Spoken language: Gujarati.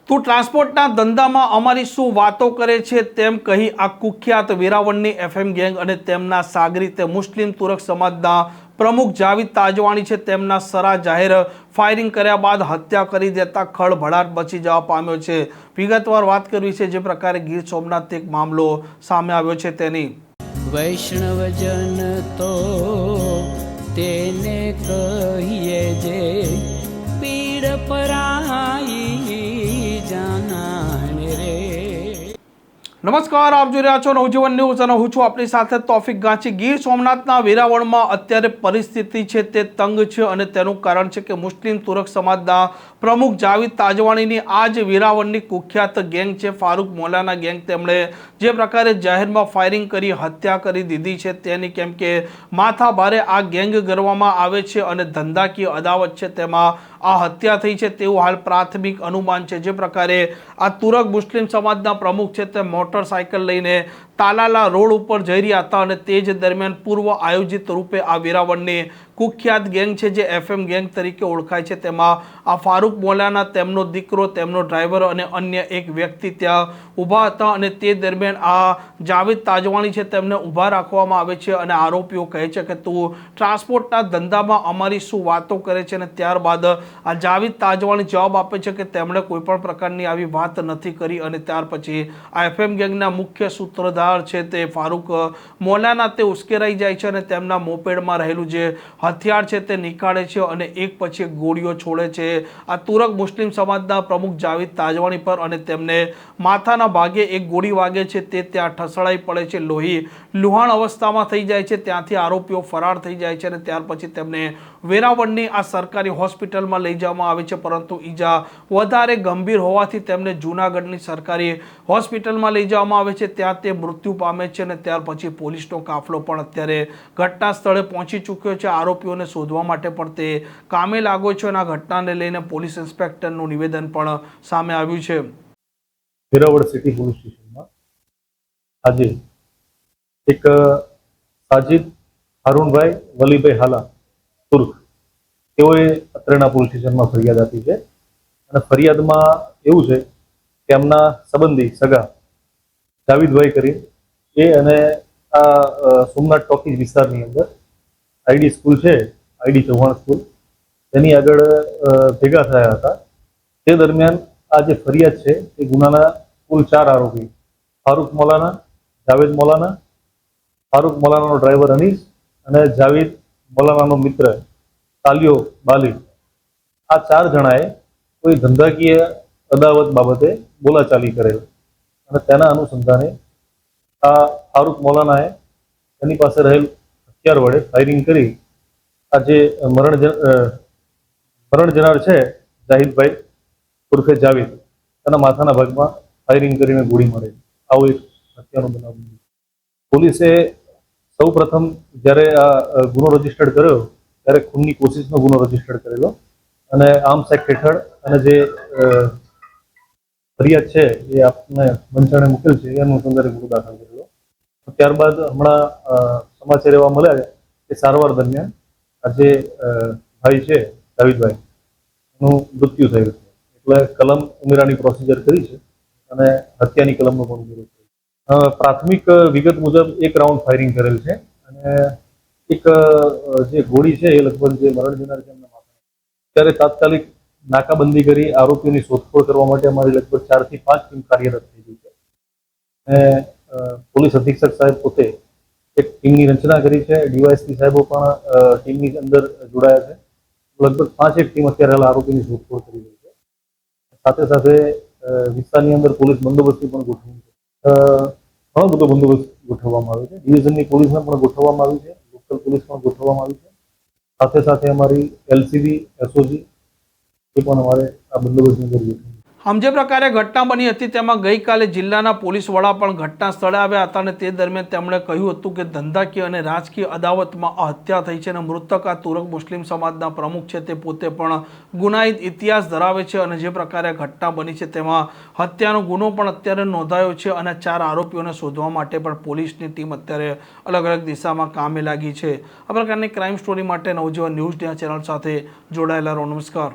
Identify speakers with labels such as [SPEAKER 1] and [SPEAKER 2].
[SPEAKER 1] તું ટ્રાન્સપોર્ટના ધંધામાં અમારી શું વાતો કરે છે તેમ કહી આ કુખ્યાત વેરાવળની એફએમ ગેંગ અને તેમના સાગરીતે મુસ્લિમ તુરક સમાજના પ્રમુખ જાવેદ તાજવાણી છે તેમના સરા જાહેર ફાયરિંગ કર્યા બાદ હત્યા કરી દેતા ખળભળાટ મચી જવા પામ્યો છે। વિગતવાર વાત કરવી છે જે પ્રકારે ગીર સોમનાથ એક મામલો સામે આવ્યો છે તેની।
[SPEAKER 2] વૈષ્ણવજન તો તેને કહીએ જે પીડ પરાઈ જાનાને રે।
[SPEAKER 1] નમસ્કાર, આપ જોઈ રહ્યા છો નવજીવન ન્યૂઝ અને હું છું આપણી સાથે તોફિક ગાંચી। ગીર સોમનાથના વેરાવળમાં અત્યારે પરિસ્થિતિ છે તે તંગ છે અને તેનું કારણ છે કે મુસ્લિમ તુરક સમાજના પ્રમુખ જાવેદ તાજવાણીની આ જ વેરાવળની કુખ્યાત ગેંગ છે ફારૂક મોલાના ગેંગ, તેમણે જે પ્રકારે જાહેરમાં ફાયરિંગ કરી હત્યા કરી દીધી છે તેની, કેમ કે માથા ભારે આ ગેંગ ગણવામાં આવે છે અને ધંધાકીય અદાવત છે તેમાં આ હત્યા થઈ છે તેવું હાલ પ્રાથમિક અનુમાન છે। જે પ્રકારે આ તુરક મુસ્લિમ સમાજના પ્રમુખ છે તે મોટરસાયકલ લઈને તાલાલા રોડ ઉપર જઈ રહ્યા હતા અને તે જ દરમિયાન પૂર્વ આયોજિત રૂપે આ વેરાવળની કુખ્યાત ગેંગ છે જે એફએમ ગેંગ તરીકે ઓળખાય છે તેમાં આ ફારૂક મોલાના તેમનો દીકરો, તેમનો ડ્રાઈવર અને અન્ય એક વ્યક્તિ ત્યાં ઊભા હતા અને તે દરમિયાન આ જાવેદ તાજવાણી છે તેમને ઊભા રાખવામાં આવે છે અને આરોપીઓ કહે છે કે તું ટ્રાન્સપોર્ટના ધંધામાં અમારી શું વાતો કરે છે અને ત્યારબાદ આ જાવેદ તાજવાણી જવાબ આપે છે કે તેમણે કોઈ પણ પ્રકારની આવી વાત નથી કરી અને ત્યાર પછી આ એફએમ ગેંગના મુખ્ય સૂત્રધાર છે તે ફારૂક મોલાના તે ઉશ્કેરાઈ જાય છે અને તેમના મોપેડમાં રહેલું જે હથિયાર છે તે નીકાળે છે અને એક પછી એક ગોળીઓ છોડે છે આ તુરક મુસ્લિમ સમાજના પ્રમુખ જાવેદ તાજવાણી પર અને તેમને માથાના ભાગે એક ગોળી વાગે છે તે ત્યાં ઠસડાઈ પડે છે, લુહાણ અવસ્થામાં થઈ જાય છે। ત્યાંથી આરોપીઓ ફરાર થઈ જાય છે અને ત્યાર પછી તેમને વેરાવળની આ સરકારી હોસ્પિટલમાં લઈ જવામાં આવે છે, પરંતુ ઈજા વધારે ગંભીર હોવાથી તેમને જૂનાગઢની સરકારી હોસ્પિટલમાં લઈ જવામાં આવે છે, ત્યાં તે મૃત્યુ પામે છે અને ત્યાર પછી પોલીસનો કાફલો પણ અત્યારે ઘટના સ્થળે પહોંચી ચૂક્યો છે। આરોપીઓને શોધવા માટે પણ તે કામે લાગ્યો છે અને આ ઘટનાને લઈને પોલીસ ઇન્સ્પેક્ટરનું નિવેદન પણ સામે આવ્યું છે।
[SPEAKER 3] વેરાવળ સિટી પોલીસ સ્ટેશનમાં આજે એક સાજિદ હારૂનભાઈ વલીભાઈ હાલા તુર્ક તેઓએ અત્રેના પોલીસ સ્ટેશનમાં ફરિયાદ આપી છે અને ફરિયાદમાં એવું છે કે એમના સંબંધી સગા જાવેદભાઈ કરી એ અને આ સોમનાથ ટોકીઝ વિસ્તારની અંદર આઈડી સ્કૂલ છે, આઈડી ચૌહાણ સ્કૂલ, તેની આગળ ભેગા થયા હતા। તે દરમિયાન આ જે ફરિયાદ છે એ ગુનાના કુલ 4 આરોપી ફારૂક મોલાના, જાવેદ મોલાના, ફારૂક મોલાનાનો ડ્રાઈવર અનીસ અને જાવેદ મોલાનાનો મિત્ર તાલિયો બાલી, આ 4 જણાએ કોઈ ધંધાકીય અદાવત બાબતે બોલાચાલી કરેલ અને તેના અનુસંધાને આ ફારૂક મોલાનાએ તેની પાસે રહેલ હથિયાર વડે ફાયરિંગ કરી આ જે મરણ જનાર છે જાહિદભાઈ ઉર્ફે જાવેદ, તેના માથાના ભાગમાં ફાયરિંગ કરીને ગોળી મારે, આવો એક હત્યાનો બનાવ બન્યો। પોલીસે સૌ પ્રથમ જ્યારે આ ગુનો રજીસ્ટર્ડ કર્યો ત્યારે ખૂનની કોશિશનો ગુનો રજીસ્ટર્ડ કરેલો અને આર્મ્સ એક્ટ હેઠળ અને જે ફરિયાદ છે એ આપને મંચાણે મૂકેલ છે એ અનુસંધાને ગુનો દાખલ કરેલો। ત્યારબાદ હમણાં સમાચાર એવા મળ્યા કે સારવાર દરમિયાન આ જે ભાઈ છે જાવેદભાઈ એનું મૃત્યુ થયું છે, એટલે કલમ ઉમેરાની પ્રોસિજર કરી છે અને હત્યાની કલમનો પણ ઉમેરો કર્યો। પ્રાથમિક વિગત મુજબ એક રાઉન્ડ ફાયરિંગ કરેલ છે અને એક જે ગોળી છે એ લગભગ જે મરણ જનાર છે એમના માથા, ત્યારે તાત્કાલિક નાકાબંધી કરી આરોપીઓની શોધખોળ કરવા માટે અમારી લગભગ 4 થી 5 ટીમ કાર્યરત થઈ ગઈ છે અને પોલીસ અધિક્ષક સાહેબ પોતે એક ટીમની રચના કરી છે, ડીવાયએસપી સાહેબો પણ ટીમની અંદર જોડાયા છે, લગભગ 5 ટીમ અત્યારે હાલ આરોપીની શોધખોળ કરી રહી છે। સાથે સાથે વિસ્તારની અંદર પોલીસ બંદોબસ્તી પણ ગોઠવી છે, ઘણો બધો બંદોબસ્ત ગોઠવવામાં આવ્યો છે, ડિવિઝનની પોલીસને પણ ગોઠવવામાં આવી છે, લોકલ પોલીસ પણ ગોઠવવામાં આવી છે, સાથે સાથે અમારી એલસીબી, એસઓજી એ પણ અમારે આ બંદોબસ્તની અંદર ગોઠવી।
[SPEAKER 1] આમ જે પ્રકારે ઘટના બની હતી તેમાં ગઈકાલે જિલ્લાના પોલીસ વડા પણ ઘટના સ્થળે આવ્યા હતા અને તે દરમિયાન તેમણે કહ્યું હતું કે ધંધાકીય અને રાજકીય અદાવતમાં આ હત્યા થઈ છે અને મૃતક આ તુરક મુસ્લિમ સમાજના પ્રમુખ છે તે પોતે પણ ગુનાહિત ઇતિહાસ ધરાવે છે અને જે પ્રકારે ઘટના બની છે તેમાં હત્યાનો ગુનો પણ અત્યારે નોંધાયો છે અને 4 આરોપીઓને શોધવા માટે પણ પોલીસની ટીમ અત્યારે અલગ અલગ દિશામાં કામે લાગી છે। આ પ્રકારની ક્રાઇમ સ્ટોરી માટે નવજીવન ન્યૂઝ ચેનલ સાથે જોડાયેલા રહો। નમસ્કાર।